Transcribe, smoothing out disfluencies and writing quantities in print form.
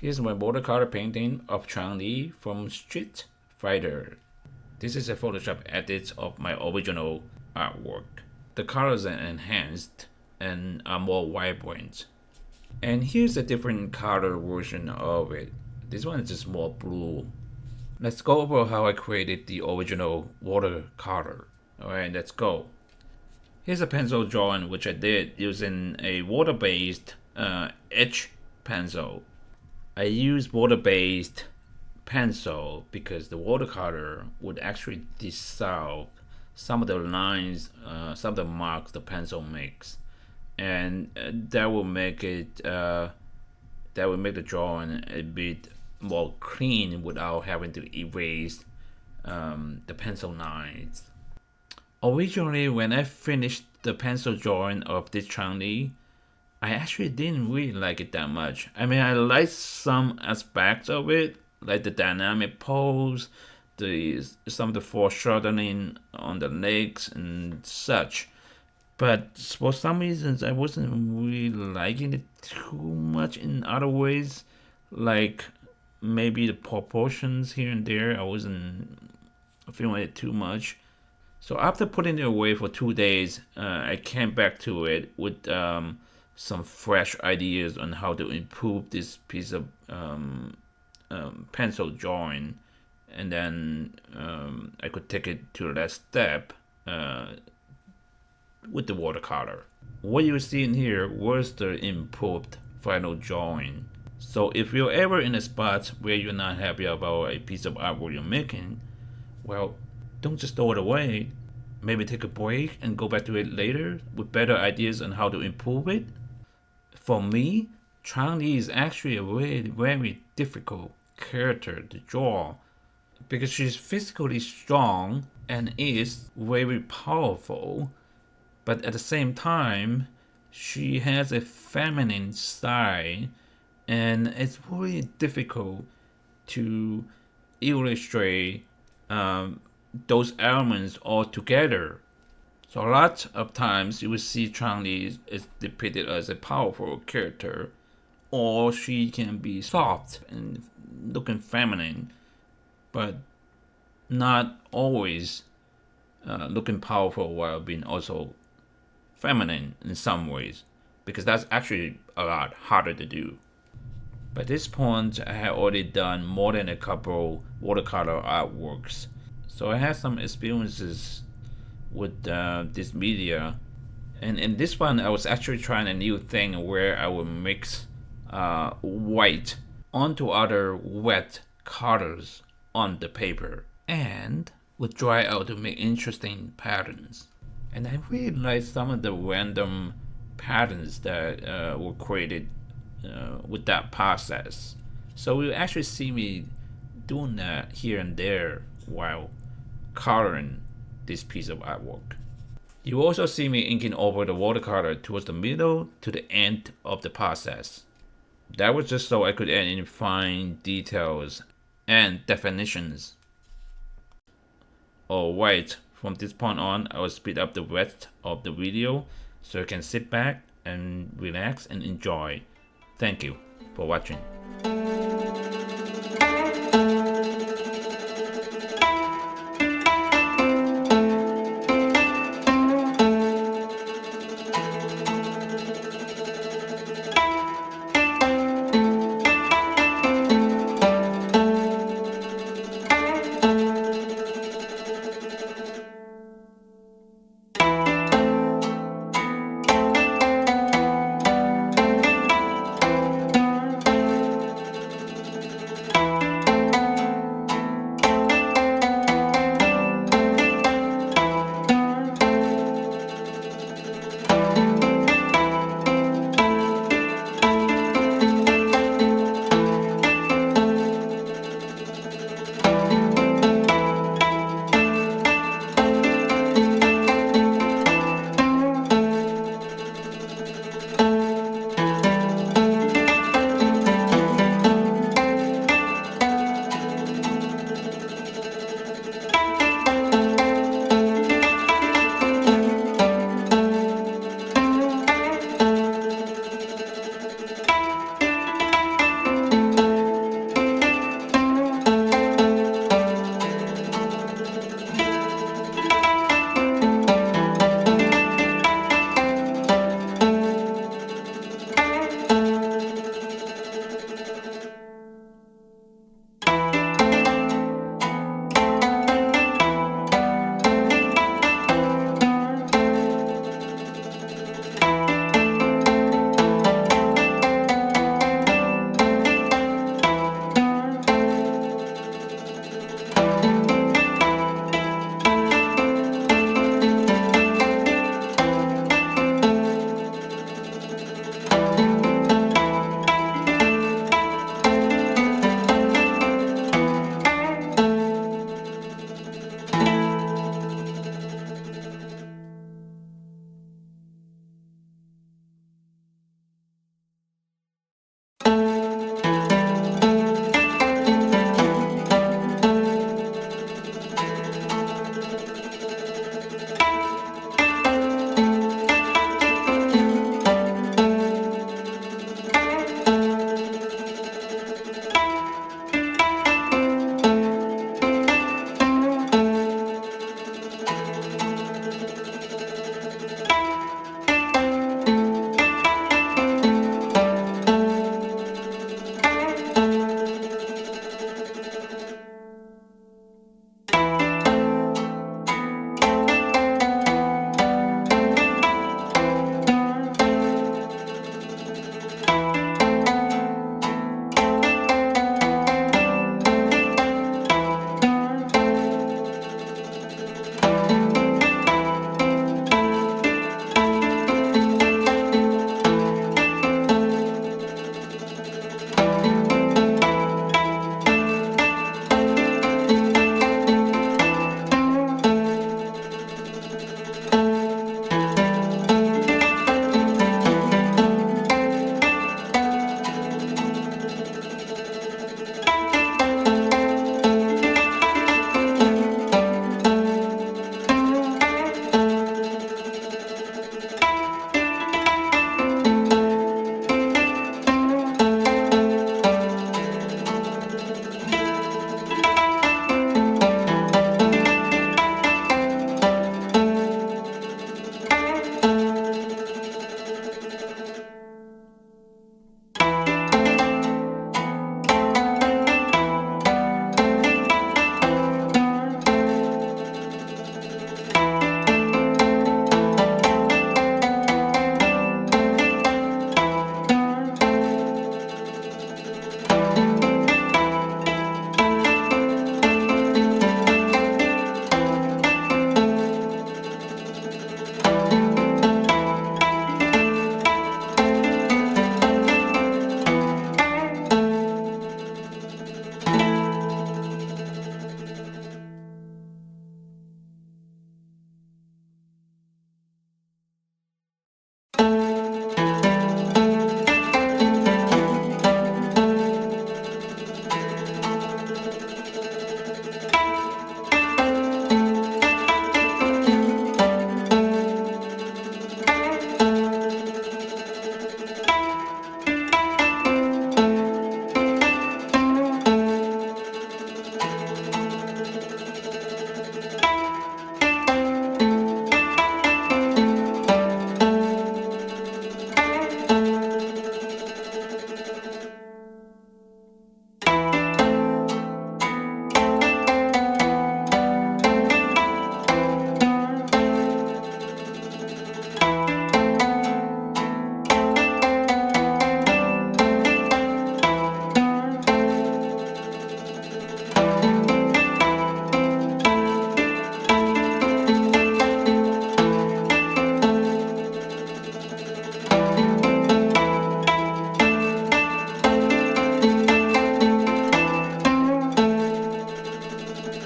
Here's my watercolor painting of Chun Li from Street Fighter. This is a Photoshop edit of my original artwork. The colors are enhanced and are more vibrant. And here's a different color version of it. This one is just more blue. Let's go over how I created the original watercolor. Alright, let's go. Here's a pencil drawing which I did using a water-based etch pencil. I use water-based pencil because the watercolor would actually dissolve some of the lines, some of the marks the pencil makes, and that will make it the drawing a bit more clean without having to erase the pencil lines. Originally, when I finished the pencil drawing of this Chun Li, I actually didn't really like it that much. I mean, I liked some aspects of it, like the dynamic pose, some of the foreshadowing on the legs and such. But for some reasons, I wasn't really liking it too much in other ways, like maybe the proportions here and there. I wasn't feeling it too much. So after putting it away for 2 days, I came back to it with some fresh ideas on how to improve this piece of pencil drawing, and then I could take it to the next step with the watercolor. What you're seeing here was the improved final drawing. So if you're ever in a spot where you're not happy about a piece of artwork you're making, well, don't just throw it away. Maybe take a break and go back to it later with better ideas on how to improve it. For me, Chun Li is actually a very, very difficult character to draw because she's physically strong and is very powerful, but at the same time, she has a feminine side, and it's really difficult to illustrate those elements all together. So a lot of times you will see Chun Li is depicted as a powerful character, or she can be soft and looking feminine, but not always looking powerful while being also feminine in some ways, because that's actually a lot harder to do. By this point, I had already done more than a couple watercolor artworks, so I had some experiences with this media, and in this one I was actually trying a new thing where I would mix white onto other wet colors on the paper and would dry out to make interesting patterns. And I really like some of the random patterns that were created with that process. So you actually see me doing that here and there while coloring this piece of artwork. You also see me inking over the watercolor towards the middle to the end of the process. That was just so I could add in fine details and definitions. Alright, from this point on, I will speed up the rest of the video so you can sit back and relax and enjoy. Thank you for watching.